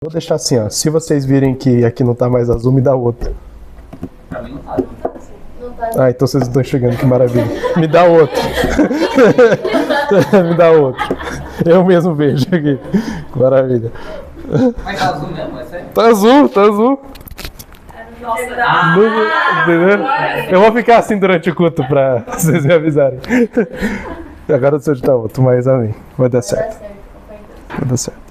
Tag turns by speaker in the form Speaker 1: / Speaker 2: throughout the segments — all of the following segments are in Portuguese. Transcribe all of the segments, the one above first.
Speaker 1: Vou deixar assim, ó. Se vocês virem que aqui não tá mais azul, me dá outro.
Speaker 2: Pra mim não tá.
Speaker 1: Ah, então vocês estão chegando, que maravilha. Me dá outro. Me dá outro. Eu mesmo vejo aqui. Que maravilha.
Speaker 2: Mas tá azul mesmo, é sério?
Speaker 1: Tá azul, tá azul.
Speaker 3: Nossa,
Speaker 1: Entendeu? Eu vou ficar assim durante o culto pra vocês me avisarem. Agora o seu tá outro, mas amém. Vai dar certo. Vai dar certo.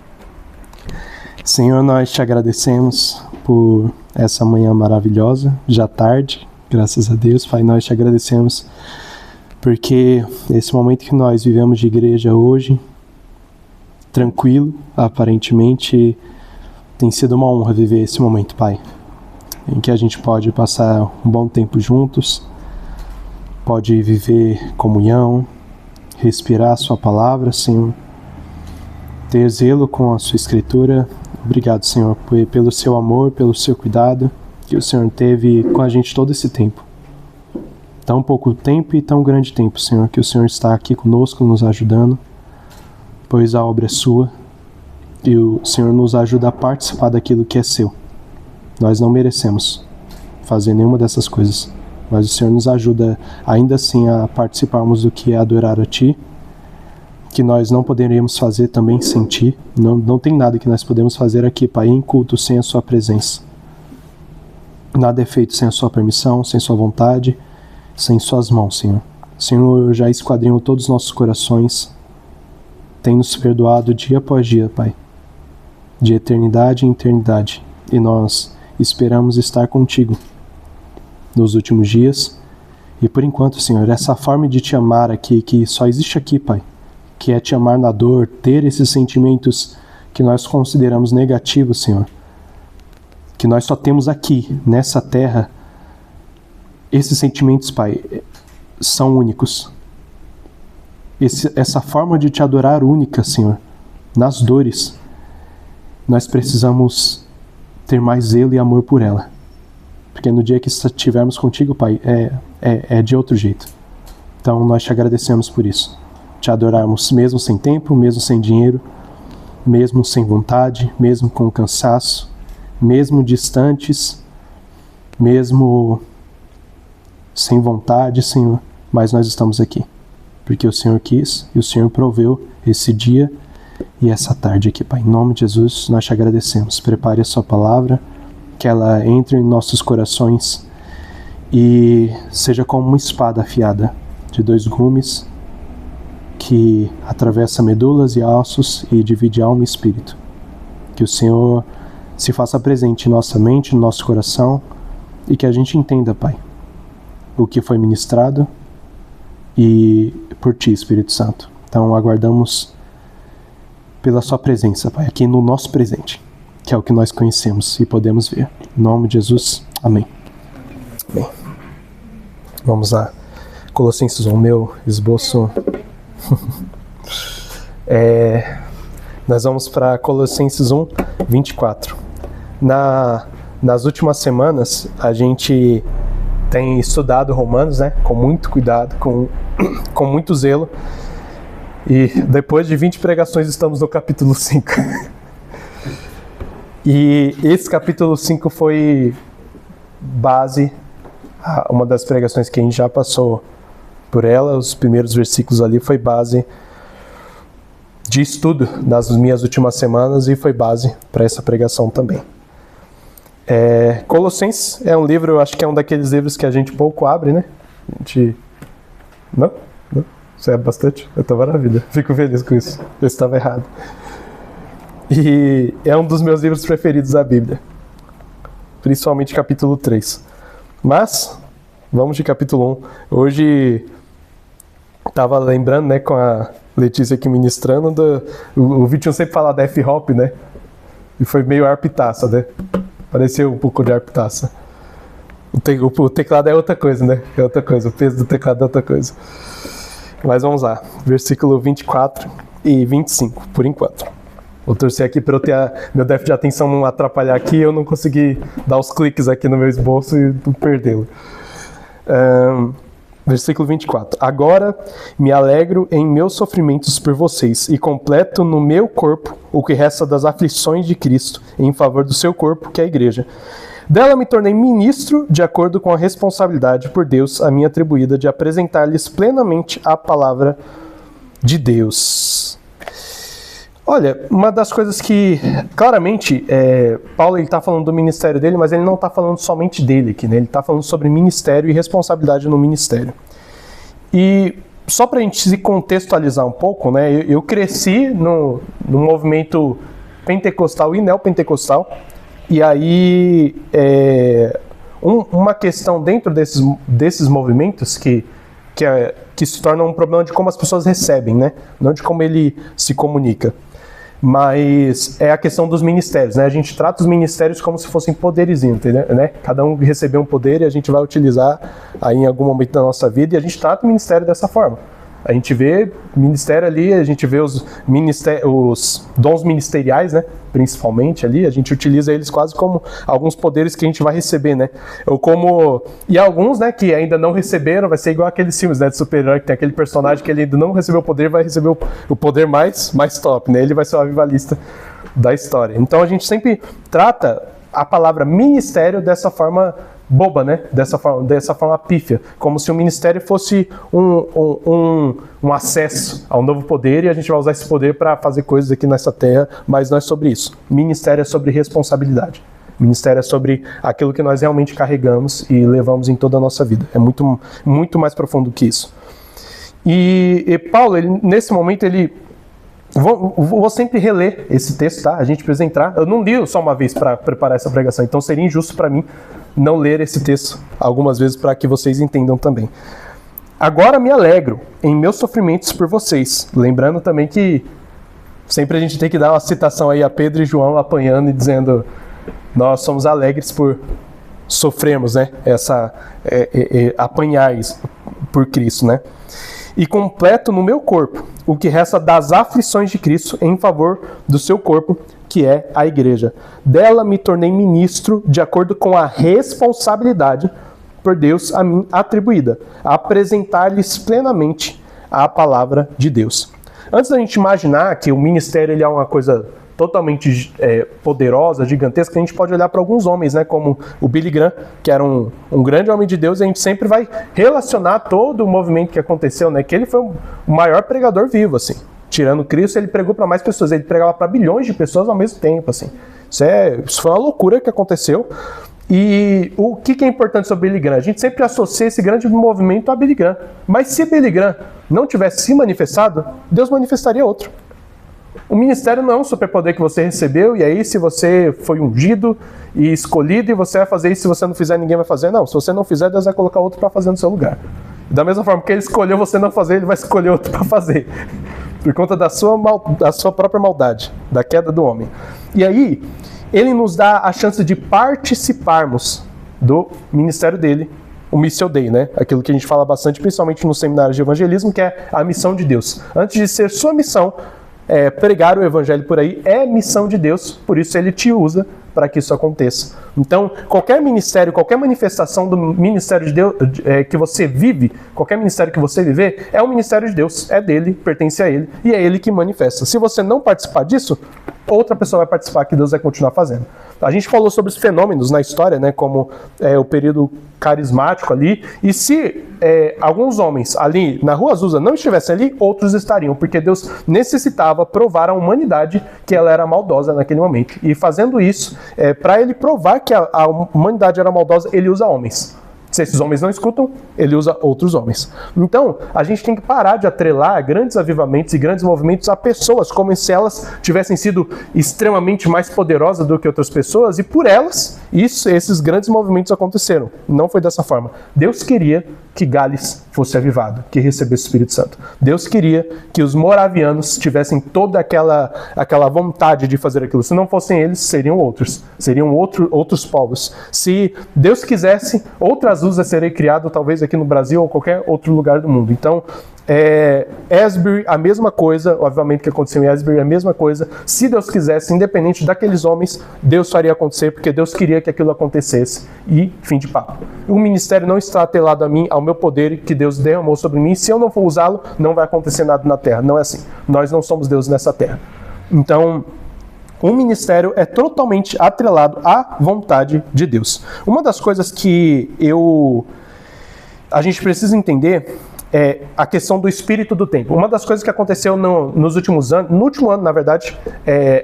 Speaker 1: Senhor, nós te agradecemos por essa manhã maravilhosa, já tarde, graças a Deus. Pai, nós te agradecemos porque esse momento que nós vivemos de igreja hoje, tranquilo, aparentemente, tem sido uma honra viver esse momento, Pai, em que a gente pode passar um bom tempo juntos, pode viver comunhão, respirar a sua palavra, Senhor, ter zelo com a sua escritura. Obrigado, Senhor, pelo seu amor, pelo seu cuidado que o Senhor teve com a gente todo esse tempo. Tão pouco tempo e tão grande tempo, Senhor, que o Senhor está aqui conosco, nos ajudando, pois a obra é sua e o Senhor nos ajuda a participar daquilo que é seu. Nós não merecemos fazer nenhuma dessas coisas, mas o Senhor nos ajuda ainda assim a participarmos do que é adorar a Ti, que nós não poderíamos fazer também sem Ti. Não tem nada que nós podemos fazer aqui, Pai, em culto sem a Sua presença. Nada é feito sem a Sua permissão, sem Sua vontade, sem Suas mãos, Senhor. Senhor, eu já esquadrinho todos os nossos corações. Tem nos perdoado dia após dia, Pai, de eternidade em eternidade. E nós esperamos estar contigo nos últimos dias. E por enquanto, Senhor, essa forma de Te amar aqui, que só existe aqui, Pai, que é Te amar na dor, ter esses sentimentos que nós consideramos negativos, Senhor, que nós só temos aqui, nessa terra, esses sentimentos, Pai, são únicos. Essa forma de Te adorar única, Senhor, nas dores, nós precisamos ter mais zelo e amor por ela. Porque no dia que estivermos contigo, Pai, é de outro jeito. Então nós Te agradecemos por isso. Te adorarmos mesmo sem tempo, mesmo sem dinheiro, mesmo sem vontade, mesmo com cansaço, mesmo distantes, mesmo sem vontade, Senhor, mas nós estamos aqui, porque o Senhor quis e o Senhor proveu esse dia e essa tarde aqui, Pai. Em nome de Jesus, nós Te agradecemos. Prepare a Sua palavra, que ela entre em nossos corações e seja como uma espada afiada de 2 gumes, que atravessa medulas e ossos e divide alma e espírito. Que o Senhor se faça presente em nossa mente, no nosso coração, e que a gente entenda, Pai, o que foi ministrado e por Ti, Espírito Santo. Então aguardamos pela Sua presença, Pai, aqui no nosso presente, que é o que nós conhecemos e podemos ver. Em nome de Jesus, amém. Bem, vamos lá. Colossenses 1, meu esboço. Nós vamos para Colossenses 1, 24. Nas últimas semanas, a gente tem estudado Romanos, né, com muito cuidado, com muito zelo. E depois de 20 pregações, estamos no capítulo 5. E esse capítulo 5 foi base, uma das pregações que a gente já passou por ela, os primeiros versículos ali foi base de estudo das minhas últimas semanas e foi base para essa pregação também. Colossenses é um livro, eu acho que é um daqueles livros que a gente pouco abre, né? A gente... Não? Isso é bastante? Eu tô maravilha, fico feliz com isso, eu estava errado. E é um dos meus livros preferidos da Bíblia, principalmente capítulo 3. Mas, vamos de capítulo 1. Hoje, estava lembrando, né, com a Letícia aqui ministrando, o Vitinho sempre fala da F-Hop, né? E foi meio arpitaça, né? Pareceu um pouco de arpitaça. O teclado é outra coisa, né? É outra coisa, o peso do teclado é outra coisa. Mas vamos lá, versículo 24 e 25, por enquanto. Vou torcer aqui para eu ter meu déficit de atenção não atrapalhar aqui e eu não conseguir dar os cliques aqui no meu esboço e não perdê-lo. Versículo 24. Agora me alegro em meus sofrimentos por vocês e completo no meu corpo o que resta das aflições de Cristo em favor do seu corpo, que é a igreja. Dela me tornei ministro de acordo com a responsabilidade por Deus a mim atribuída de apresentar-lhes plenamente a palavra de Deus. Olha, uma das coisas que, claramente, Paulo está falando do ministério dele, mas ele não está falando somente dele aqui, né? Ele está falando sobre ministério e responsabilidade no ministério. E só para a gente se contextualizar um pouco, né? Eu cresci no movimento pentecostal e neopentecostal, e aí uma questão dentro desses movimentos que se torna um problema de como as pessoas recebem, né? Não de como ele se comunica. Mas é a questão dos ministérios, né? A gente trata os ministérios como se fossem poderzinhos, entendeu? Né? Cada um recebeu um poder e a gente vai utilizar aí em algum momento da nossa vida, e a gente trata o ministério dessa forma. A gente vê ministério ali, a gente vê os dons ministeriais, né? Principalmente ali, a gente utiliza eles quase como alguns poderes que a gente vai receber, né? E alguns, né, que ainda não receberam, vai ser igual aqueles filmes, né, de super-herói, que tem aquele personagem que ele ainda não recebeu o poder, vai receber o poder mais top, né? Ele vai ser o avivalista da história. Então a gente sempre trata a palavra ministério dessa forma boba, né? Dessa forma pífia, como se o ministério fosse um acesso ao novo poder, e a gente vai usar esse poder para fazer coisas aqui nessa terra, mas não é sobre isso. Ministério é sobre responsabilidade. Ministério é sobre aquilo que nós realmente carregamos e levamos em toda a nossa vida. É muito, muito mais profundo que isso. E Paulo, nesse momento, vou sempre reler esse texto, tá? A gente precisa entrar. Eu não li só uma vez para preparar essa pregação, então seria injusto para mim não ler esse texto algumas vezes para que vocês entendam também. Agora me alegro em meus sofrimentos por vocês. Lembrando também que sempre a gente tem que dar uma citação aí a Pedro e João apanhando e dizendo: nós somos alegres por sofrermos, né? Apanhar isso por Cristo, né? E completo no meu corpo o que resta das aflições de Cristo em favor do seu corpo, que é a igreja. Dela me tornei ministro de acordo com a responsabilidade por Deus a mim atribuída, a apresentar-lhes plenamente a palavra de Deus. Antes da gente imaginar que o ministério ele é uma coisa totalmente poderosa, gigantesca, a gente pode olhar para alguns homens, né, como o Billy Graham, que era um grande homem de Deus, e a gente sempre vai relacionar todo o movimento que aconteceu, né, que ele foi o maior pregador vivo, assim. Tirando Cristo, ele pregou para mais pessoas, ele pregava para bilhões de pessoas ao mesmo tempo, assim. Isso foi uma loucura que aconteceu. E o que é importante sobre Billy Graham? A gente sempre associa esse grande movimento a Billy Graham. Mas se Billy Graham não tivesse se manifestado, Deus manifestaria outro. O ministério não é um superpoder que você recebeu, e aí se você foi ungido e escolhido, e você vai fazer isso, se você não fizer, ninguém vai fazer. Não, se você não fizer, Deus vai colocar outro para fazer no seu lugar. Da mesma forma que ele escolheu você não fazer, ele vai escolher outro para fazer. Por conta da sua própria maldade, da queda do homem. E aí, ele nos dá a chance de participarmos do ministério dele, o Missio Dei, né? Aquilo que a gente fala bastante, principalmente nos seminários de evangelismo, que é a missão de Deus. Antes de ser sua missão, pregar o evangelho por aí é missão de Deus, por isso ele te usa para que isso aconteça. Então, qualquer ministério, qualquer manifestação do ministério de Deus que você vive, qualquer ministério que você viver, é um ministério de Deus, é dele, pertence a ele, e é ele que manifesta. Se você não participar disso, outra pessoa vai participar, que Deus vai continuar fazendo. A gente falou sobre os fenômenos na história, né, como o período carismático ali, e se alguns homens ali na Rua Azusa não estivessem ali, outros estariam, porque Deus necessitava provar à humanidade que ela era maldosa naquele momento. E fazendo isso, para ele provar que a humanidade era maldosa, ele usa homens. Se esses homens não escutam, ele usa outros homens. Então, a gente tem que parar de atrelar grandes avivamentos e grandes movimentos a pessoas, como se elas tivessem sido extremamente mais poderosas do que outras pessoas, e por elas, esses grandes movimentos aconteceram. Não foi dessa forma. Deus queria que Gales fosse avivado, que recebesse o Espírito Santo. Deus queria que os moravianos tivessem toda aquela vontade de fazer aquilo. Se não fossem eles, seriam outros. Seriam outros povos. Se Deus quisesse outras Azusa serei criado talvez aqui no Brasil ou qualquer outro lugar do mundo. Então, Asbury, a mesma coisa, obviamente que aconteceu em Asbury, a mesma coisa. Se Deus quisesse, independente daqueles homens, Deus faria acontecer, porque Deus queria que aquilo acontecesse. E fim de papo. O ministério não está atrelado a mim, ao meu poder que Deus derramou sobre mim. Se eu não for usá-lo, não vai acontecer nada na terra. Não é assim. Nós não somos Deus nessa terra. Então, o ministério é totalmente atrelado à vontade de Deus. Uma das coisas que a gente precisa entender é a questão do espírito do tempo. Uma das coisas que aconteceu nos últimos anos, no último ano, na verdade,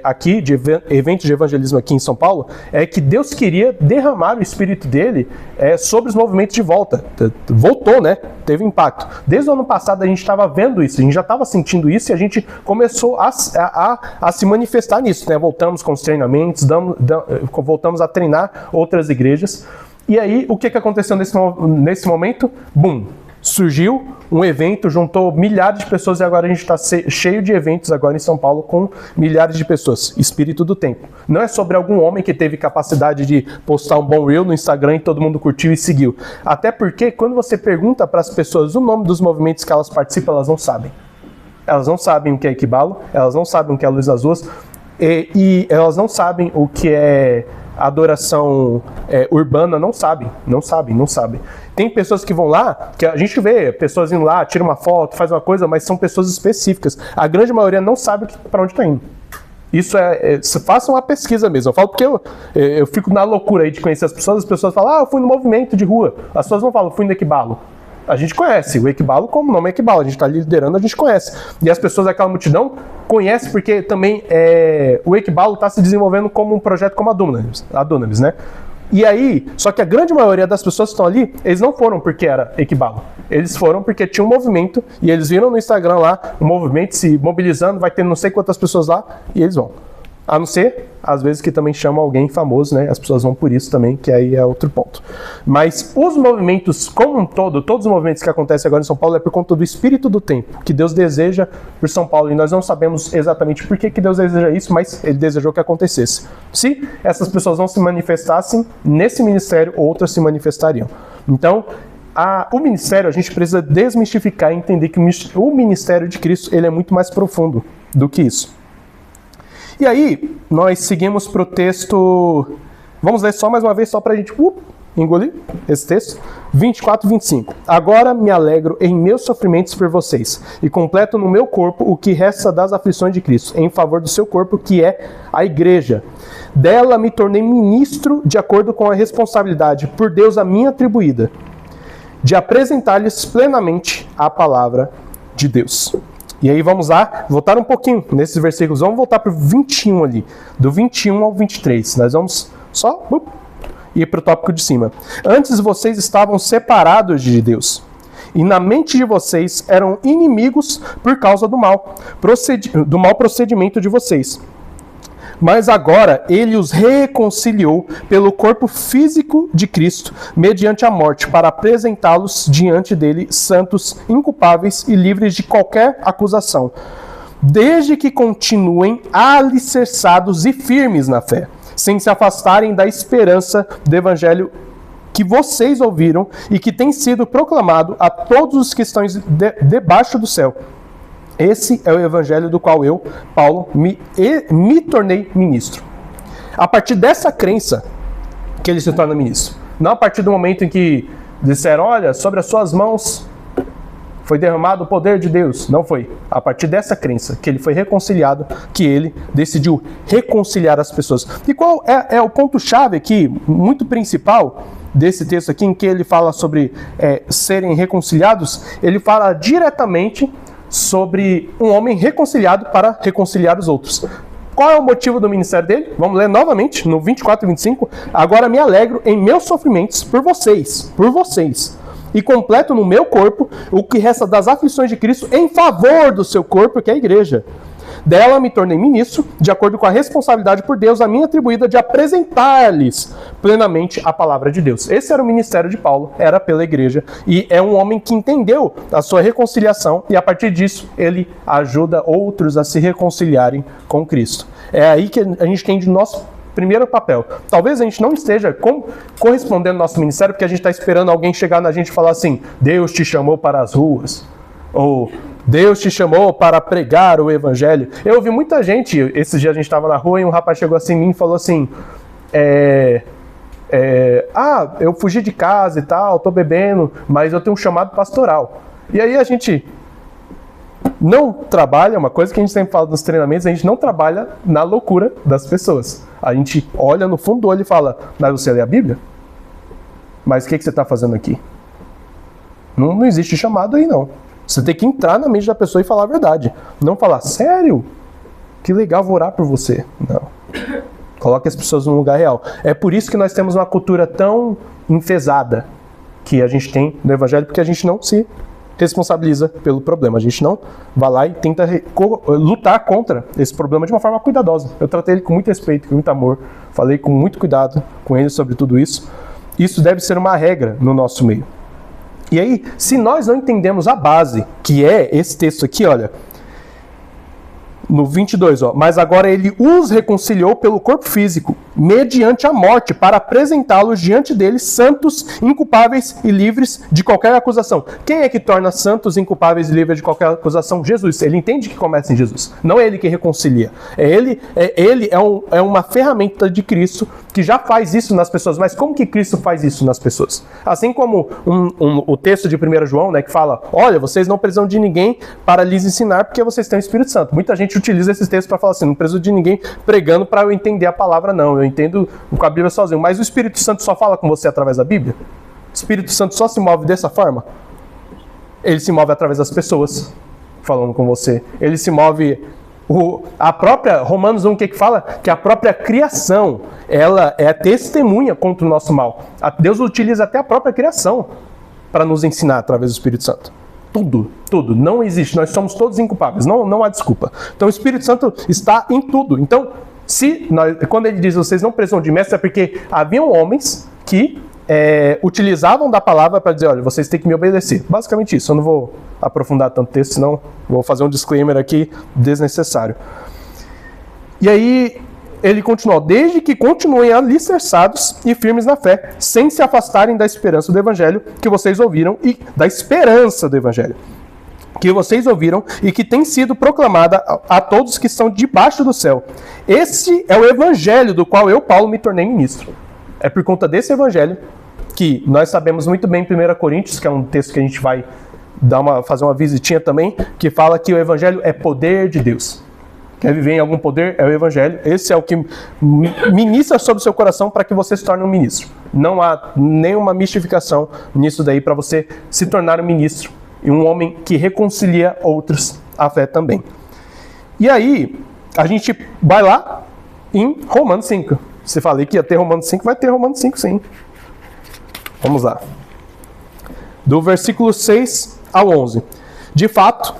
Speaker 1: aqui, de eventos de evangelismo aqui em São Paulo, é que Deus queria derramar o espírito dele sobre os movimentos de volta. Voltou, né? Teve impacto. Desde o ano passado a gente estava vendo isso, a gente já estava sentindo isso e a gente começou a se manifestar nisso, né? Voltamos com os treinamentos, voltamos a treinar outras igrejas. E aí, o que aconteceu nesse momento? Bum! Surgiu um evento, juntou milhares de pessoas e agora a gente está cheio de eventos agora em São Paulo com milhares de pessoas. Espírito do tempo. Não é sobre algum homem que teve capacidade de postar um bom reel no Instagram e todo mundo curtiu e seguiu. Até porque quando você pergunta para as pessoas o nome dos movimentos que elas participam, elas não sabem. Elas não sabem o que é Equibalo, elas não sabem o que é Luz Azusa e elas não sabem o que é adoração urbana, não sabem. Tem pessoas que vão lá, que a gente vê pessoas indo lá, tira uma foto, faz uma coisa, mas são pessoas específicas. A grande maioria não sabe para onde está indo. Isso façam uma pesquisa mesmo. Eu falo porque eu fico na loucura aí de conhecer as pessoas falam, eu fui no movimento de rua. As pessoas não falam, fui no Equibalo. A gente conhece o Equibalo como nome Equibalo, a gente está liderando, a gente conhece. E as pessoas daquela multidão conhecem porque também o Equibalo está se desenvolvendo como um projeto como a Dunamis, né? E aí, só que a grande maioria das pessoas que estão ali, eles não foram porque era Equibalo. Eles foram porque tinha um movimento e eles viram no Instagram lá, um movimento se mobilizando, vai ter não sei quantas pessoas lá e eles vão. A não ser, às vezes, que também chama alguém famoso, né? As pessoas vão por isso também, que aí é outro ponto. Mas os movimentos como um todo, todos os movimentos que acontecem agora em São Paulo é por conta do espírito do tempo, que Deus deseja por São Paulo. E nós não sabemos exatamente por que Deus deseja isso, mas Ele desejou que acontecesse. Se essas pessoas não se manifestassem nesse ministério, outras se manifestariam. Então, o ministério, a gente precisa desmistificar e entender que o ministério de Cristo ele é muito mais profundo do que isso. E aí, nós seguimos para o texto, vamos ler só mais uma vez, só para a gente engolir esse texto, 24 e 25. Agora me alegro em meus sofrimentos por vocês, e completo no meu corpo o que resta das aflições de Cristo, em favor do seu corpo, que é a igreja. Dela me tornei ministro de acordo com a responsabilidade, por Deus a mim atribuída, de apresentar-lhes plenamente a palavra de Deus. E aí vamos lá, voltar um pouquinho nesses versículos, vamos voltar para o 21 ali, do 21 ao 23, nós vamos só ir para o tópico de cima. Antes vocês estavam separados de Deus, e na mente de vocês eram inimigos por causa do mau procedimento de vocês. Mas agora ele os reconciliou pelo corpo físico de Cristo, mediante a morte, para apresentá-los diante dele santos, inculpáveis e livres de qualquer acusação, desde que continuem alicerçados e firmes na fé, sem se afastarem da esperança do evangelho que vocês ouviram e que tem sido proclamado a todos os que estão debaixo do céu. Esse é o evangelho do qual eu, Paulo, me tornei ministro. A partir dessa crença que ele se torna ministro. Não a partir do momento em que disseram, olha, sobre as suas mãos foi derramado o poder de Deus. Não foi. A partir dessa crença que ele foi reconciliado, que ele decidiu reconciliar as pessoas. E qual é o ponto-chave aqui, muito principal desse texto aqui, em que ele fala sobre serem reconciliados? Ele fala diretamente sobre um homem reconciliado para reconciliar os outros. Qual é o motivo do ministério dele? Vamos ler novamente, no 24 e 25. Agora me alegro em meus sofrimentos por vocês, e completo no meu corpo o que resta das aflições de Cristo em favor do seu corpo, que é a igreja. Dela me tornei ministro, de acordo com a responsabilidade por Deus a mim atribuída de apresentar-lhes plenamente a palavra de Deus. Esse era o ministério de Paulo, era pela igreja, e é um homem que entendeu a sua reconciliação, e a partir disso ele ajuda outros a se reconciliarem com Cristo. É aí que a gente tem de nós primeiro papel. Talvez a gente não esteja correspondendo ao nosso ministério porque a gente está esperando alguém chegar na gente e falar assim, Deus te chamou para as ruas, ou Deus te chamou para pregar o evangelho. Eu ouvi muita gente, esses dias a gente estava na rua e um rapaz chegou assim em mim e falou assim, eu fugi de casa e tal, tô bebendo, mas eu tenho um chamado pastoral. E aí a gente não trabalha, uma coisa que a gente sempre fala nos treinamentos, a gente não trabalha na loucura das pessoas. A gente olha no fundo do olho e fala, mas você lê a Bíblia? Mas o que você está fazendo aqui? Não existe chamado aí não. Você tem que entrar na mente da pessoa e falar a verdade. Não falar, sério? Que legal, vou orar por você. Não. Coloque as pessoas no lugar real. É por isso que nós temos uma cultura tão enfesada que a gente tem no Evangelho, porque a gente não se responsabiliza pelo problema. A gente não vai lá e tenta lutar contra esse problema de uma forma cuidadosa. Eu tratei ele com muito respeito, com muito amor, falei com muito cuidado com ele sobre tudo isso. Isso deve ser uma regra no nosso meio. E aí, se nós não entendemos a base, que é esse texto aqui, olha, no 22, mas agora ele os reconciliou pelo corpo físico, mediante a morte, para apresentá-los diante dele santos, inculpáveis e livres de qualquer acusação. Quem é que torna santos, inculpáveis e livres de qualquer acusação? Jesus. Ele entende que começa em Jesus. Não é ele que reconcilia. Ele é uma ferramenta de Cristo que já faz isso nas pessoas. Mas como que Cristo faz isso nas pessoas? Assim como o texto de 1 João, né, que fala, olha, vocês não precisam de ninguém para lhes ensinar porque vocês têm o Espírito Santo. Muita gente utiliza esses textos para falar assim, não preciso de ninguém pregando para eu entender a palavra, não. Eu entendo com a Bíblia sozinho. Mas o Espírito Santo só fala com você através da Bíblia? O Espírito Santo só se move dessa forma? Ele se move através das pessoas falando com você. Ele se move... A própria Romanos 1, o que fala? Que a própria criação, ela é testemunha contra o nosso mal. Deus utiliza até a própria criação para nos ensinar através do Espírito Santo. Tudo. Não existe. Nós somos todos inculpáveis. Não há desculpa. Então o Espírito Santo está em tudo. Então, quando ele diz vocês não precisam de mestre, é porque haviam homens que utilizavam da palavra para dizer, olha, vocês têm que me obedecer. Basicamente isso. Eu não vou aprofundar tanto texto, senão vou fazer um disclaimer aqui desnecessário. E aí ele continuou, desde que continuem alicerçados e firmes na fé, sem se afastarem da esperança do Evangelho que vocês ouviram e da esperança do Evangelho que vocês ouviram e que tem sido proclamada a todos que estão debaixo do céu. Esse é o Evangelho do qual eu, Paulo, me tornei ministro. É por conta desse Evangelho que nós sabemos muito bem em 1 Coríntios, que é um texto que a gente vai fazer uma visitinha também, que fala que o Evangelho é poder de Deus. Quer viver em algum poder? É o Evangelho. Esse é o que ministra sobre o seu coração para que você se torne um ministro. Não há nenhuma mistificação nisso daí para você se tornar um ministro e um homem que reconcilia outros à fé também. E aí, a gente vai lá em Romanos 5. Se falei que ia ter Romanos 5, vai ter Romanos 5 sim. Vamos lá. Do versículo 6 ao 11. De fato,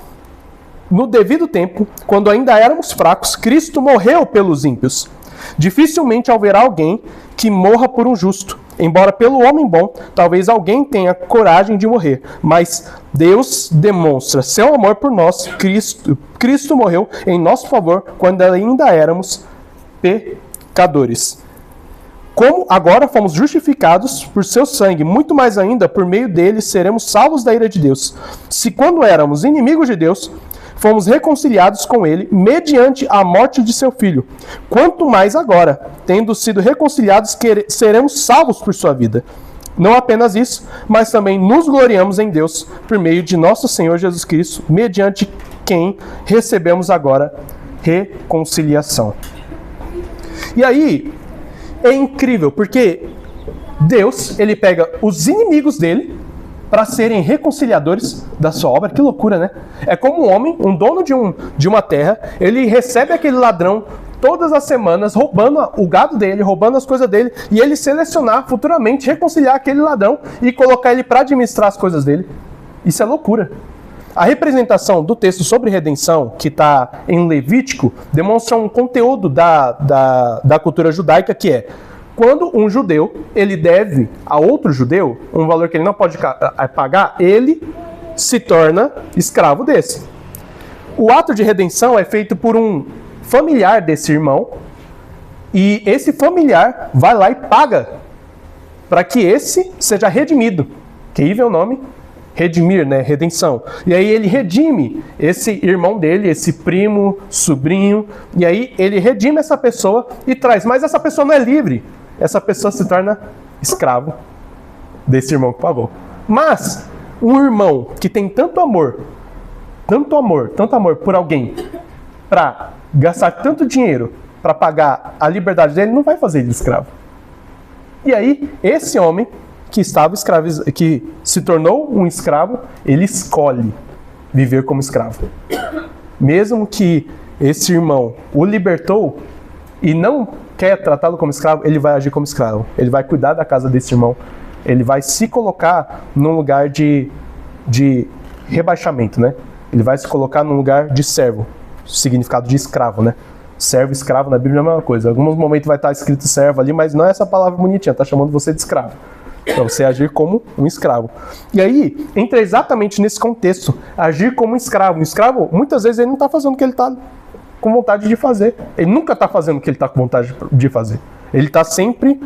Speaker 1: no devido tempo, quando ainda éramos fracos, Cristo morreu pelos ímpios. Dificilmente haverá alguém que morra por um justo. Embora pelo homem bom, talvez alguém tenha coragem de morrer. Mas Deus demonstra seu amor por nós. Cristo morreu em nosso favor quando ainda éramos pecadores. Como agora fomos justificados por seu sangue, muito mais ainda, por meio dele, seremos salvos da ira de Deus. Se quando éramos inimigos de Deus, fomos reconciliados com ele mediante a morte de seu filho. Quanto mais agora, tendo sido reconciliados, seremos salvos por sua vida. Não apenas isso, mas também nos gloriamos em Deus por meio de nosso Senhor Jesus Cristo, mediante quem recebemos agora reconciliação. E aí, é incrível, porque Deus, ele pega os inimigos dele para serem reconciliadores da sua obra. Que loucura, né? É como um homem, um dono de uma terra, ele recebe aquele ladrão todas as semanas, roubando o gado dele, roubando as coisas dele, e ele selecionar futuramente, reconciliar aquele ladrão e colocar ele para administrar as coisas dele. Isso é loucura. A representação do texto sobre redenção, que está em Levítico, demonstra um conteúdo da cultura judaica, que é quando um judeu ele deve a outro judeu um valor que ele não pode pagar, ele se torna escravo desse. O ato de redenção é feito por um familiar desse irmão E esse familiar vai lá e paga para que esse seja redimido. Que aí vem o nome, redimir, né? Redenção. E aí ele redime esse irmão dele, esse primo, sobrinho, e aí ele redime essa pessoa e traz. Mas essa pessoa não é livre. Essa pessoa se torna escravo desse irmão que pagou. Mas um irmão que tem tanto amor por alguém, para gastar tanto dinheiro para pagar a liberdade dele, não vai fazer ele escravo. E aí, esse homem que estava escravizado, que se tornou um escravo, ele escolhe viver como escravo. Mesmo que esse irmão o libertou e não quer tratá-lo como escravo, ele vai agir como escravo. Ele vai cuidar da casa desse irmão. Ele vai se colocar num lugar de rebaixamento, né? Ele vai se colocar num lugar de servo, significado de escravo, né? Servo e escravo na Bíblia é a mesma coisa. Em alguns momentos vai estar escrito servo ali, mas não é essa palavra bonitinha, está chamando você de escravo. Para você agir como um escravo. E aí, entra exatamente nesse contexto, agir como um escravo. Um escravo, muitas vezes, ele não está fazendo o que ele está com vontade de fazer. Ele nunca está fazendo o que ele está com vontade de fazer. Ele está sempre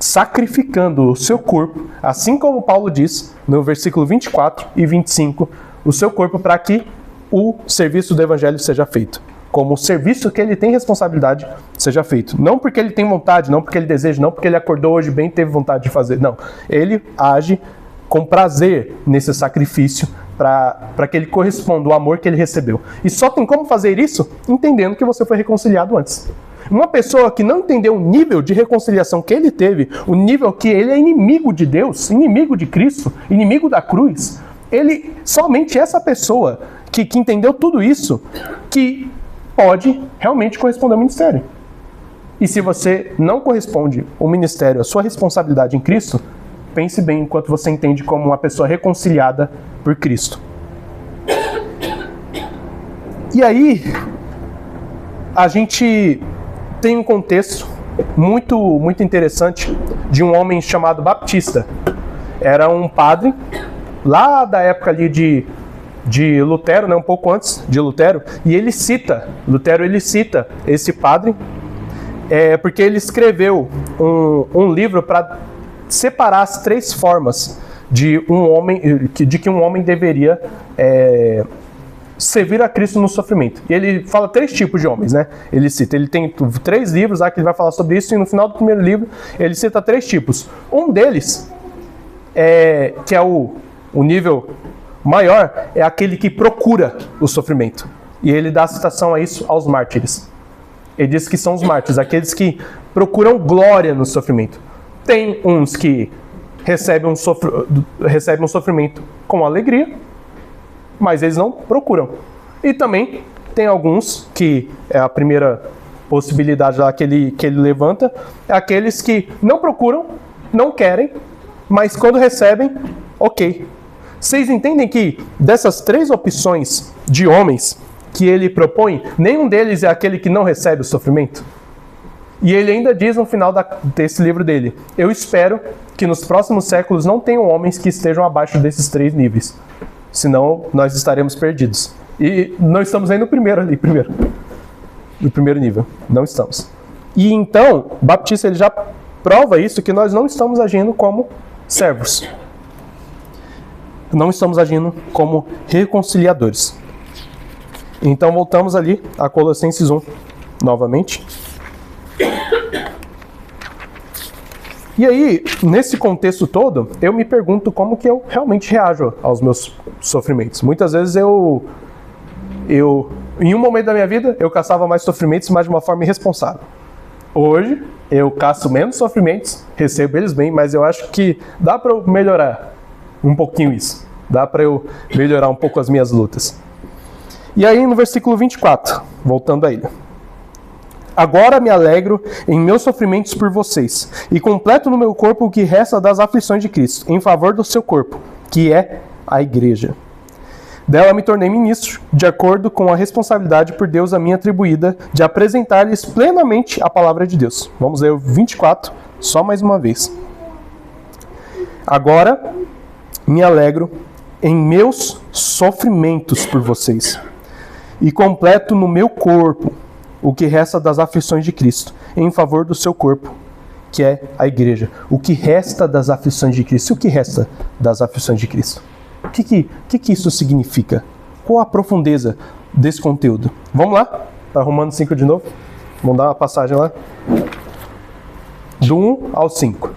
Speaker 1: sacrificando o seu corpo, assim como Paulo diz no versículo 24 e 25, o seu corpo para que o serviço do evangelho seja feito. Como o serviço que ele tem responsabilidade seja feito. Não porque ele tem vontade, não porque ele deseja, não porque ele acordou hoje bem e teve vontade de fazer. Não. Ele age com prazer nesse sacrifício para que ele corresponda ao amor que ele recebeu. E só tem como fazer isso entendendo que você foi reconciliado antes. Uma pessoa que não entendeu o nível de reconciliação que ele teve, o nível que ele é inimigo de Deus, inimigo de Cristo, inimigo da cruz, somente essa pessoa que entendeu tudo isso, que pode realmente corresponder ao ministério. E se você não corresponde ao ministério, à sua responsabilidade em Cristo, pense bem enquanto você entende como uma pessoa reconciliada por Cristo. E aí, a gente tem um contexto muito, muito interessante de um homem chamado Baptista. Era um padre, lá da época ali de Lutero, né, um pouco antes de Lutero, e Lutero cita esse padre, porque ele escreveu um livro para separar as três formas de que um homem deveria servir a Cristo no sofrimento. E ele fala três tipos de homens, né? Ele tem 3 livros lá que ele vai falar sobre isso, e no final do primeiro livro ele cita 3 tipos. Um deles, que é o nível maior, é aquele que procura o sofrimento. E ele dá citação a isso aos mártires. Ele diz que são os mártires, aqueles que procuram glória no sofrimento. Tem uns que recebem um sofrimento com alegria, mas eles não procuram. E também tem alguns que é a primeira possibilidade lá que ele levanta, é aqueles que não procuram, não querem, mas quando recebem, ok. Vocês entendem que dessas 3 opções de homens que ele propõe, nenhum deles é aquele que não recebe o sofrimento? E ele ainda diz no final desse livro dele: eu espero que nos próximos séculos não tenham homens que estejam abaixo desses 3 níveis. Senão nós estaremos perdidos. E não estamos aí no primeiro nível. Não estamos. E então, Baptista ele já prova isso, que nós não estamos agindo como servos. Não estamos agindo como reconciliadores. Então voltamos ali a Colossenses 1 novamente. E aí, nesse contexto todo, eu me pergunto como que eu realmente reajo aos meus sofrimentos. Muitas vezes em um momento da minha vida, eu caçava mais sofrimentos, mas de uma forma irresponsável. Hoje, eu caço menos sofrimentos, recebo eles bem, mas eu acho que dá para eu melhorar um pouquinho isso. Dá para eu melhorar um pouco as minhas lutas. E aí, no versículo 24, voltando a ele. Agora me alegro em meus sofrimentos por vocês, e completo no meu corpo o que resta das aflições de Cristo, em favor do seu corpo, que é a igreja. Dela me tornei ministro, de acordo com a responsabilidade por Deus a mim atribuída, de apresentar-lhes plenamente a palavra de Deus. Vamos ler o 24, só mais uma vez. Agora me alegro em meus sofrimentos por vocês, e completo no meu corpo o que resta das aflições de Cristo, em favor do seu corpo, que é a igreja. O que resta das aflições de Cristo? E o que resta das aflições de Cristo? O que isso significa? Qual a profundeza desse conteúdo? Vamos lá? Para Romanos 5 de novo? Vamos dar uma passagem lá? Do 1 ao 5.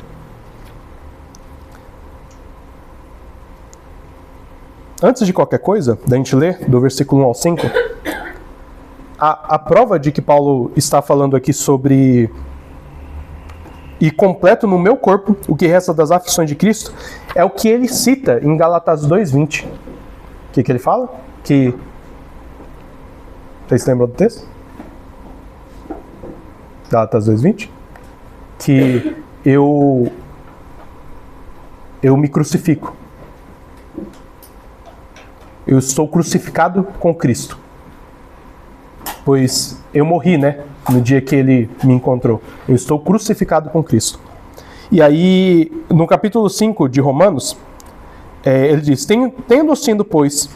Speaker 1: Antes de qualquer coisa, da gente ler do versículo 1 ao 5, a prova de que Paulo está falando aqui sobre e completo no meu corpo o que resta das aflições de Cristo é o que ele cita em Gálatas 2:20. O que ele fala? Que... Vocês lembram do texto? Gálatas 2:20? Que eu me crucifico. Eu estou crucificado com Cristo. Pois eu morri, né? No dia que ele me encontrou. Eu estou crucificado com Cristo. E aí, no capítulo 5 de Romanos, ele diz: tendo sido, pois,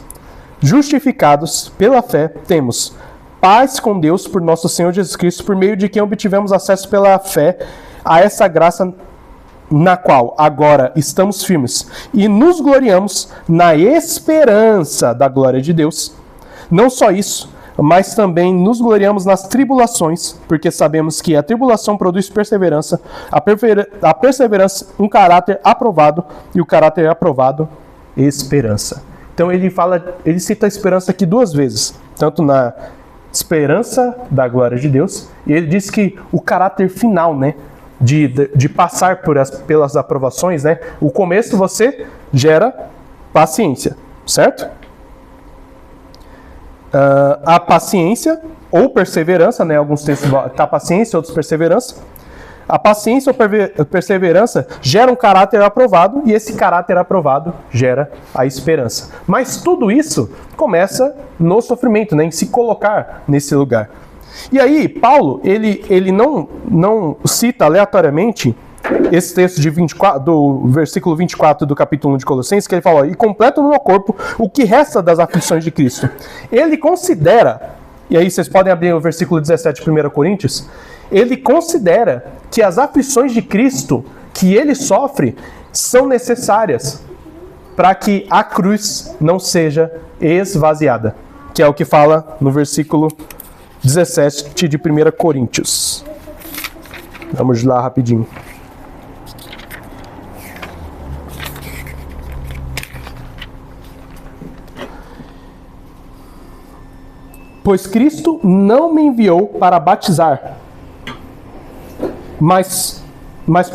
Speaker 1: justificados pela fé, temos paz com Deus por nosso Senhor Jesus Cristo, por meio de quem obtivemos acesso pela fé a essa graça na qual agora estamos firmes e nos gloriamos na esperança da glória de Deus. Não só isso, mas também nos gloriamos nas tribulações, porque sabemos que a tribulação produz perseverança, a perseverança um caráter aprovado, e o caráter aprovado, esperança. Então ele cita a esperança aqui duas vezes, tanto na esperança da glória de Deus, e ele diz que o caráter final, né, de passar pelas aprovações, né, o começo você gera paciência, certo? A paciência ou perseverança, né? Alguns textos tá paciência, outros perseverança. A paciência ou perseverança gera um caráter aprovado, e esse caráter aprovado gera a esperança. Mas tudo isso começa no sofrimento, né? Em se colocar nesse lugar. E aí, Paulo, ele não cita aleatoriamente esse texto do versículo 24 do capítulo 1 de Colossenses, que ele fala: e completo no meu corpo o que resta das aflições de Cristo. Ele considera, e aí vocês podem abrir o versículo 17 de 1 Coríntios, ele considera que as aflições de Cristo que ele sofre são necessárias para que a cruz não seja esvaziada, que é o que fala no versículo 17 de 1 Coríntios. Vamos lá rapidinho. Pois Cristo não me enviou para batizar, mas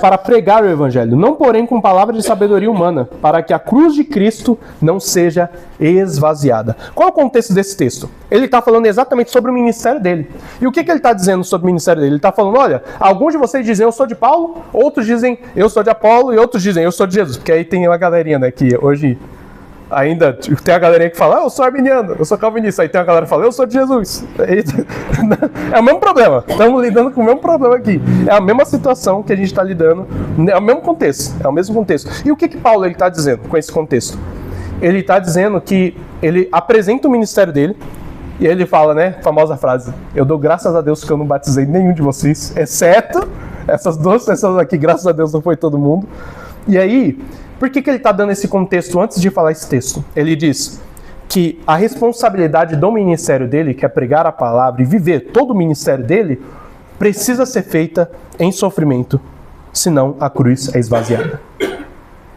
Speaker 1: para pregar o Evangelho, não porém com palavras de sabedoria humana, para que a cruz de Cristo não seja esvaziada. Qual é o contexto desse texto? Ele está falando exatamente sobre o ministério dele. E o que ele está dizendo sobre o ministério dele? Ele está falando: olha, alguns de vocês dizem eu sou de Paulo, outros dizem eu sou de Apolo, e outros dizem eu sou de Jesus. Porque aí tem uma galerinha, né, que hoje... Ainda tem a galerinha que fala: eu sou arminiano, eu sou calvinista. Aí tem a galera que fala: eu sou de Jesus. É o mesmo problema. Estamos lidando com o mesmo problema aqui. É a mesma situação que a gente está lidando. É o mesmo contexto. É o mesmo contexto. E o que Paulo está dizendo com esse contexto? Ele está dizendo que ele apresenta o ministério dele e ele fala, né, famosa frase: eu dou graças a Deus que eu não batizei nenhum de vocês, exceto essas duas pessoas aqui. Graças a Deus não foi todo mundo. E aí... Por que ele está dando esse contexto antes de falar esse texto? Ele diz que a responsabilidade do ministério dele, que é pregar a palavra e viver todo o ministério dele, precisa ser feita em sofrimento, senão a cruz é esvaziada.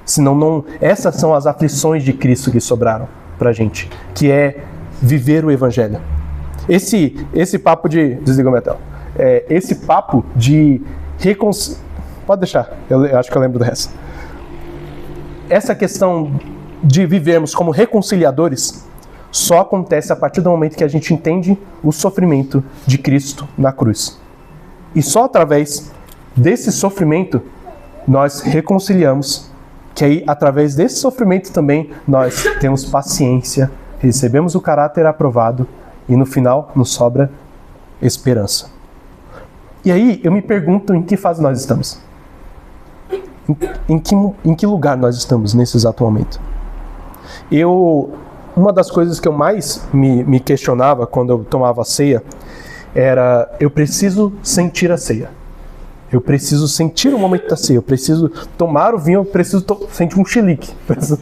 Speaker 1: Senão não... Essas são as aflições de Cristo que sobraram pra gente, que é viver o Evangelho. Esse papo de... Desliga o metal. Esse papo de Pode deixar, eu acho que eu lembro do resto. Essa questão de vivermos como reconciliadores só acontece a partir do momento que a gente entende o sofrimento de Cristo na cruz. E só através desse sofrimento nós reconciliamos, que aí através desse sofrimento também nós temos paciência, recebemos o caráter aprovado e no final nos sobra esperança. E aí eu me pergunto em que fase nós estamos. Em que lugar nós estamos nesse exato momento? Uma das coisas que eu mais me questionava quando eu tomava ceia era: eu preciso sentir a ceia. Eu preciso sentir o momento da ceia. Eu preciso tomar o vinho. Eu preciso sentir um chilique. Preciso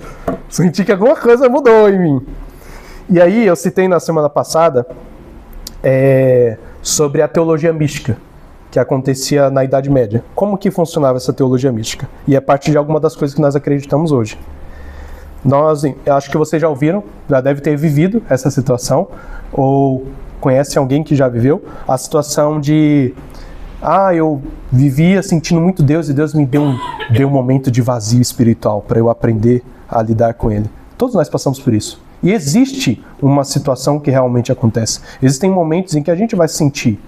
Speaker 1: sentir que alguma coisa mudou em mim. E aí eu citei na semana passada sobre a teologia mística que acontecia na Idade Média. Como que funcionava essa teologia mística? E é parte de alguma das coisas que nós acreditamos hoje. Eu acho que vocês já ouviram, já deve ter vivido essa situação, ou conhecem alguém que já viveu, a situação de: eu vivia sentindo muito Deus e Deus me deu um momento de vazio espiritual para eu aprender a lidar com Ele. Todos nós passamos por isso. E existe uma situação que realmente acontece. Existem momentos em que a gente vai sentir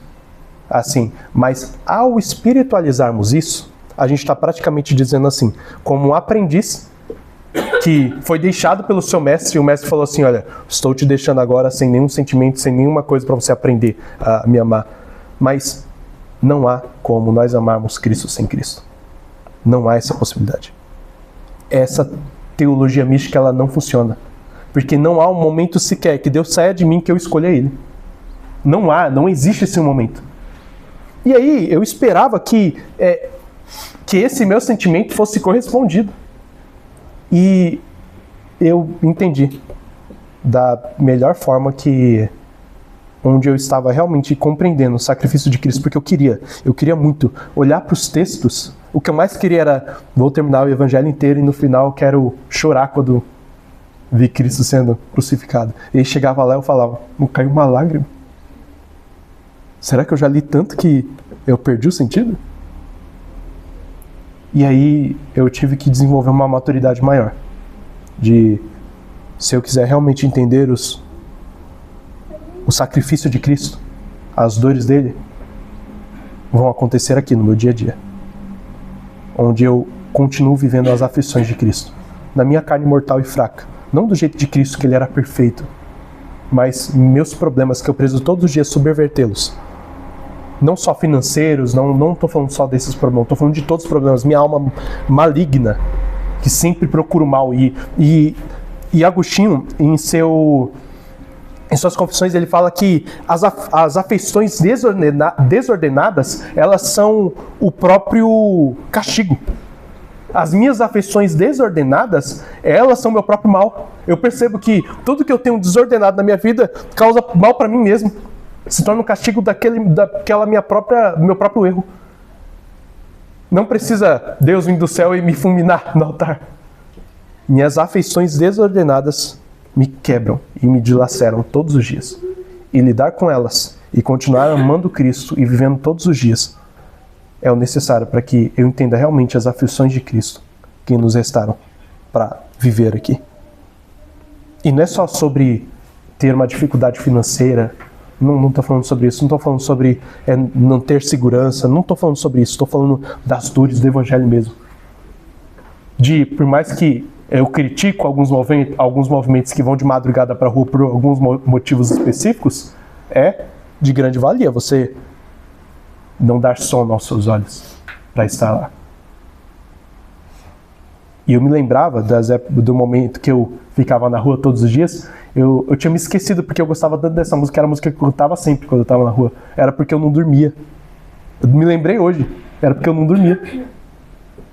Speaker 1: assim, mas ao espiritualizarmos isso, a gente está praticamente dizendo assim, como um aprendiz que foi deixado pelo seu mestre, e o mestre falou assim: olha, estou te deixando agora sem nenhum sentimento, sem nenhuma coisa para você aprender a me amar. Mas não há como nós amarmos Cristo sem Cristo. Não há essa possibilidade. Essa teologia mística, ela não funciona. Porque não há um momento sequer que Deus saia de mim que eu escolha Ele. Não existe esse momento. E aí eu esperava que esse meu sentimento fosse correspondido. E eu entendi da melhor forma onde eu estava realmente compreendendo o sacrifício de Cristo, porque eu queria muito olhar para os textos. O que eu mais queria era: vou terminar o evangelho inteiro e no final eu quero chorar quando vi Cristo sendo crucificado. E aí chegava lá e eu falava: não caiu uma lágrima? Será que eu já li tanto que eu perdi o sentido? E aí eu tive que desenvolver uma maturidade maior. Se eu quiser realmente entender o sacrifício de Cristo, as dores dele vão acontecer aqui no meu dia a dia. Onde eu continuo vivendo as aflições de Cristo. Na minha carne mortal e fraca. Não do jeito de Cristo, que ele era perfeito. Mas meus problemas que eu preciso todos os dias subvertê-los. Não só financeiros, não estou falando só desses problemas, estou falando de todos os problemas. Minha alma maligna, que sempre procura o mal. E Agostinho, em suas confissões, ele fala que as afeições desordenadas, elas são o próprio castigo. As minhas afeições desordenadas, elas são meu próprio mal. Eu percebo que tudo que eu tenho desordenado na minha vida causa mal para mim mesmo. Se torna um castigo meu próprio erro. Não precisa Deus vir do céu e me fulminar no altar. Minhas afeições desordenadas me quebram e me dilaceram todos os dias. E lidar com elas e continuar amando Cristo e vivendo todos os dias é o necessário para que eu entenda realmente as aflições de Cristo que nos restaram para viver aqui. E não é só sobre ter uma dificuldade financeira. Não estou falando sobre isso. Não estou falando sobre não ter segurança. Não estou falando sobre isso. Estou falando das dores do Evangelho mesmo. Por mais que eu critico alguns movimentos que vão de madrugada para a rua por alguns motivos específicos, é de grande valia você não dar sono aos seus olhos para estar lá. E eu me lembrava do momento que eu ficava na rua todos os dias. Eu tinha me esquecido porque eu gostava tanto dessa música. Era a música que eu cantava sempre quando eu estava na rua. Era porque eu não dormia. Eu me lembrei hoje. Era porque eu não dormia.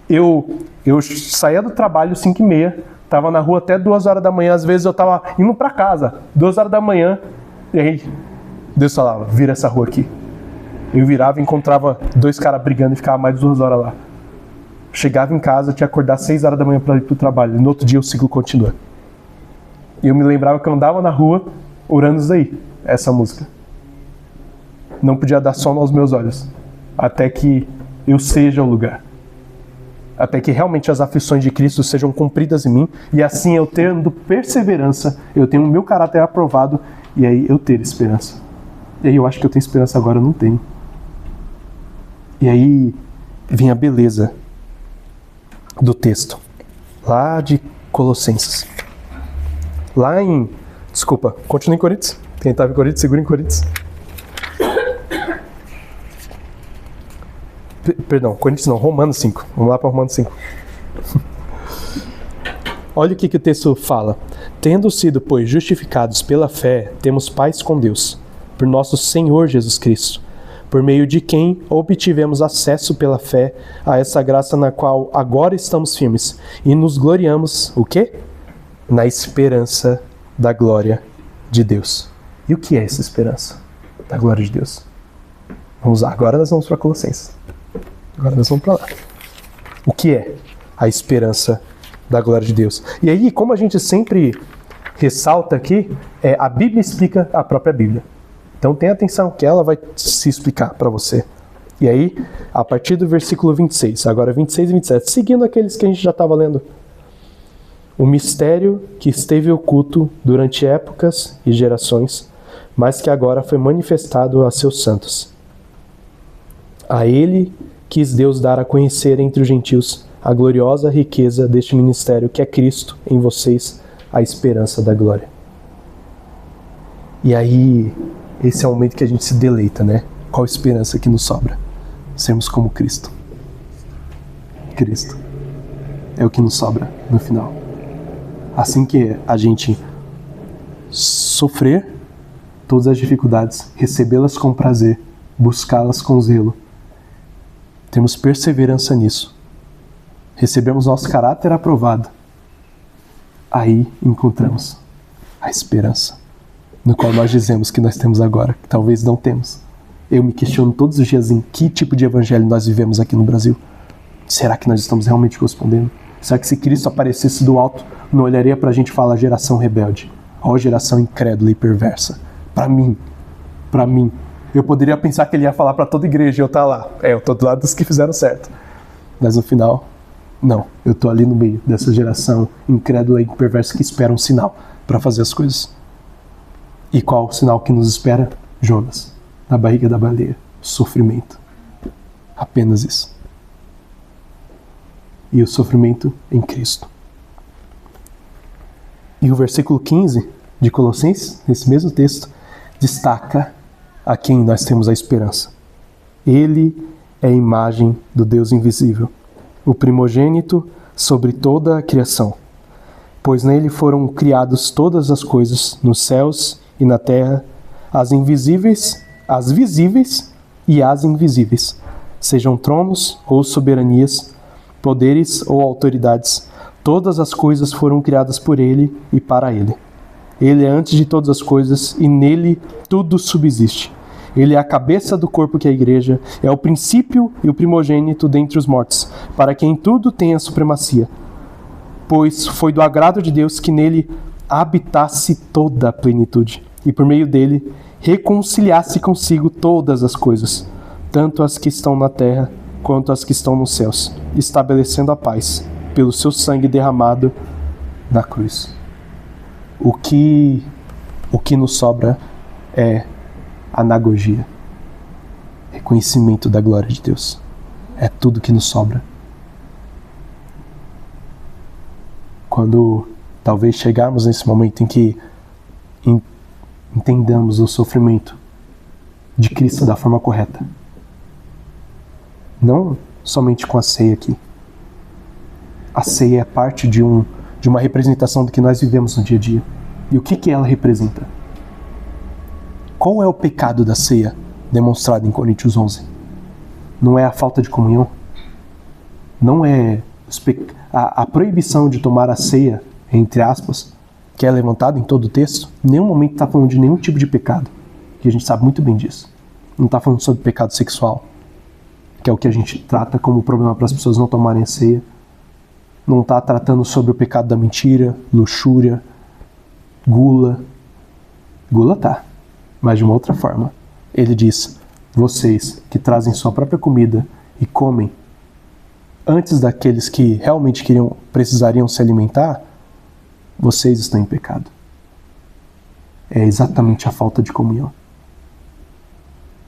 Speaker 1: Eu saía do trabalho 5h30, estava na rua até 2 horas da manhã. Às vezes eu estava indo para casa, 2 horas da manhã. E aí Deus falava: vira essa rua aqui. Eu virava e encontrava 2 caras brigando e ficava mais 2 horas lá. Chegava em casa, tinha que acordar 6 horas da manhã para ir para o trabalho. E no outro dia o ciclo continua. E eu me lembrava que eu andava na rua orando isso aí, essa música. Não podia dar sono aos meus olhos, até que eu seja o lugar. Até que realmente as aflições de Cristo sejam cumpridas em mim. E assim eu tendo perseverança, eu tenho o meu caráter aprovado. E aí eu ter esperança. E aí eu acho que eu tenho esperança agora, eu não tenho. E aí vem a beleza do texto. Lá de Colossenses. Desculpa, continue em Coríntios. Quem estava em Coríntios, segura em Coríntios. Perdão, Coríntios não, Romanos 5. Vamos lá para Romanos 5. Olha o que o texto fala. Tendo sido, pois, justificados pela fé, temos paz com Deus, por nosso Senhor Jesus Cristo, por meio de quem obtivemos acesso pela fé a essa graça na qual agora estamos firmes e nos gloriamos, o quê? Na esperança da glória de Deus. E o que é essa esperança da glória de Deus? Vamos lá, agora nós vamos para Colossenses. Agora nós vamos para lá. O que é a esperança da glória de Deus? E aí, como a gente sempre ressalta aqui, a Bíblia explica a própria Bíblia. Então tenha atenção que ela vai se explicar para você. E aí, a partir do versículo 26, agora 26 e 27, seguindo aqueles que a gente já estava lendo. O mistério que esteve oculto durante épocas e gerações, mas que agora foi manifestado a seus santos. A ele quis Deus dar a conhecer entre os gentios a gloriosa riqueza deste ministério que é Cristo em vocês, a esperança da glória. E aí, esse é o momento que a gente se deleita, né? Qual esperança que nos sobra? Sermos como Cristo. Cristo é o que nos sobra no final. Assim que a gente sofrer todas as dificuldades, recebê-las com prazer, buscá-las com zelo, temos perseverança nisso, recebemos nosso caráter aprovado, aí encontramos a esperança, no qual nós dizemos que nós temos agora, que talvez não temos. Eu me questiono todos os dias em que tipo de evangelho nós vivemos aqui no Brasil. Será que nós estamos realmente correspondendo? Será que se Cristo aparecesse do alto, não olharia pra gente e fala geração rebelde, ó geração incrédula e perversa? Pra mim, eu poderia pensar que ele ia falar pra toda igreja e eu tá lá. Eu tô do lado dos que fizeram certo. Mas no final, não, eu tô ali no meio dessa geração incrédula e perversa que espera um sinal para fazer as coisas. E qual o sinal que nos espera? Jonas, na barriga da baleia, sofrimento. Apenas isso. E o sofrimento em Cristo. E o versículo 15 de Colossenses, nesse mesmo texto, destaca a quem nós temos a esperança. Ele é a imagem do Deus invisível, o primogênito sobre toda a criação, pois nele foram criadas todas as coisas, nos céus e na terra, as invisíveis, as visíveis e as invisíveis, sejam tronos ou soberanias, poderes ou autoridades, todas as coisas foram criadas por ele e para ele. Ele é antes de todas as coisas e nele tudo subsiste. Ele é a cabeça do corpo que é a igreja, é o princípio e o primogênito dentre os mortos, para que em tudo tenha supremacia. Pois foi do agrado de Deus que nele habitasse toda a plenitude, e por meio dele reconciliasse consigo todas as coisas, tanto as que estão na terra quanto as que estão nos céus, estabelecendo a paz pelo seu sangue derramado na cruz. O que nos sobra é anagogia, reconhecimento da glória de Deus. É tudo que nos sobra. Quando talvez chegarmos nesse momento em que entendamos o sofrimento de Cristo da forma correta, não somente com a ceia aqui. A ceia é parte de uma representação do que nós vivemos no dia a dia. E o que ela representa? Qual é o pecado da ceia demonstrado em Coríntios 11? Não é a falta de comunhão? Não é a proibição de tomar a ceia, entre aspas, que é levantada em todo o texto? Em nenhum momento está falando de nenhum tipo de pecado, que a gente sabe muito bem disso. Não está falando sobre pecado sexual, que é o que a gente trata como problema para as pessoas não tomarem a ceia. Não está tratando sobre o pecado da mentira, luxúria, gula. Gula tá, mas de uma outra forma. Ele diz, vocês que trazem sua própria comida e comem antes daqueles que realmente precisariam se alimentar, vocês estão em pecado. É exatamente a falta de comunhão.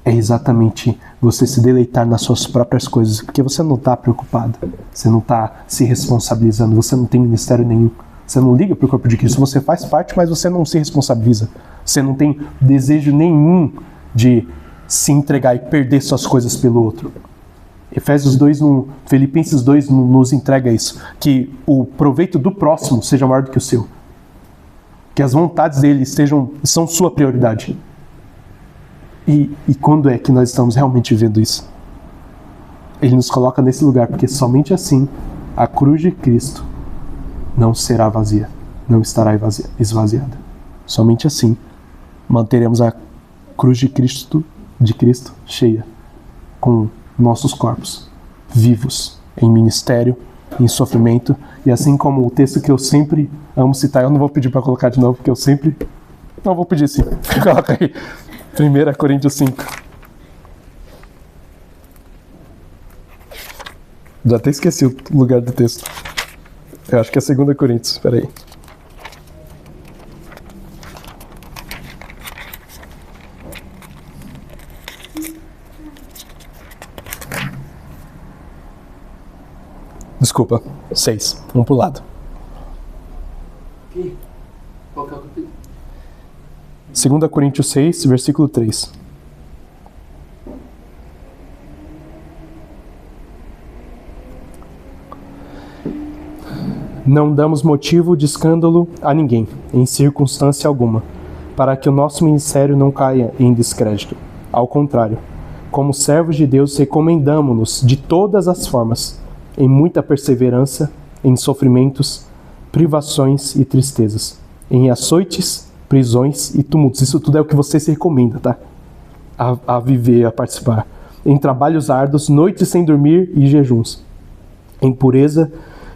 Speaker 1: É exatamente você se deleitar nas suas próprias coisas, porque você não está preocupado, você não está se responsabilizando, você não tem ministério nenhum, você não liga para o corpo de Cristo, você faz parte, mas você não se responsabiliza, você não tem desejo nenhum de se entregar e perder suas coisas pelo outro. Filipenses 2 nos entrega isso, que o proveito do próximo seja maior do que o seu, que as vontades dele são sua prioridade. E quando é que nós estamos realmente vivendo isso? Ele nos coloca nesse lugar, porque somente assim a cruz de Cristo não será vazia, não estará esvaziada. Somente assim manteremos a cruz de Cristo cheia, com nossos corpos vivos, em ministério, em sofrimento. E assim como o texto que eu sempre amo citar, eu não vou pedir para colocar de novo, porque eu sempre... Não, vou pedir sim. Coloca aí. 1 Coríntios 5. Já até esqueci o lugar do texto. Eu acho que é 2 Coríntios, espera aí. Desculpa, 6. Um pro lado.
Speaker 2: Qual que é o capítulo?
Speaker 1: 2 Coríntios 6, versículo 3. Não damos motivo de escândalo a ninguém, em circunstância alguma, para que o nosso ministério não caia em descrédito. Ao contrário, como servos de Deus, recomendamo-nos de todas as formas, em muita perseverança, em sofrimentos, privações e tristezas, em açoites, prisões e tumultos. Isso tudo é o que você se recomenda, tá? A viver, a participar. Em trabalhos árduos, noites sem dormir e jejuns. Em pureza,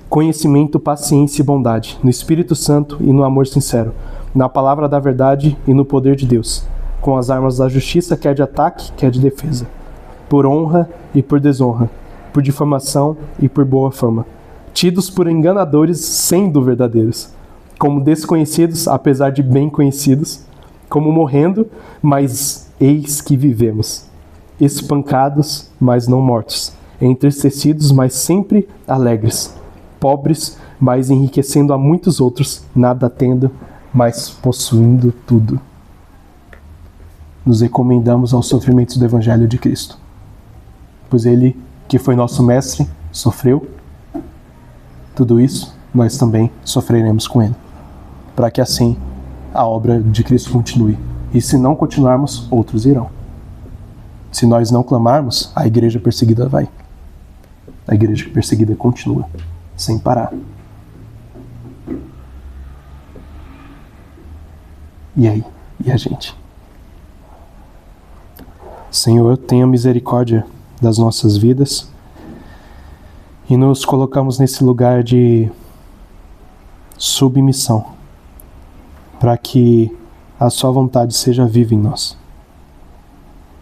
Speaker 1: conhecimento, paciência e bondade, no Espírito Santo e no amor sincero, na palavra da verdade e no poder de Deus, com as armas da justiça, quer de ataque, quer de defesa, por honra e por desonra, por difamação e por boa fama, tidos por enganadores, sendo verdadeiros, como desconhecidos, apesar de bem conhecidos, como morrendo, mas eis que vivemos, espancados, mas não mortos, entristecidos, mas sempre alegres, pobres, mas enriquecendo a muitos outros, nada tendo, mas possuindo tudo. Nos recomendamos aos sofrimentos do Evangelho de Cristo, pois Ele, que foi nosso mestre, sofreu tudo isso, nós também sofreremos com Ele, para que assim a obra de Cristo continue. E se não continuarmos, outros irão. Se nós não clamarmos, a igreja perseguida vai. A igreja perseguida continua, sem parar. E aí? E a gente? Senhor, tenha misericórdia das nossas vidas e nos colocamos nesse lugar de submissão para que a sua vontade seja viva em nós.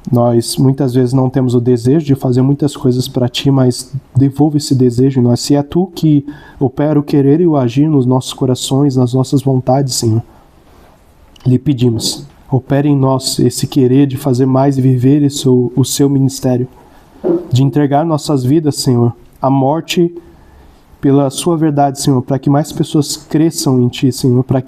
Speaker 1: Nós muitas vezes não temos o desejo de fazer muitas coisas para ti, mas devolva esse desejo em nós. Se é tu que opera o querer e o agir nos nossos corações, nas nossas vontades, Senhor, lhe pedimos, opere em nós esse querer de fazer mais e viver o seu ministério, de entregar nossas vidas, Senhor, à morte pela sua verdade, Senhor, para que mais pessoas cresçam em ti, Senhor, para que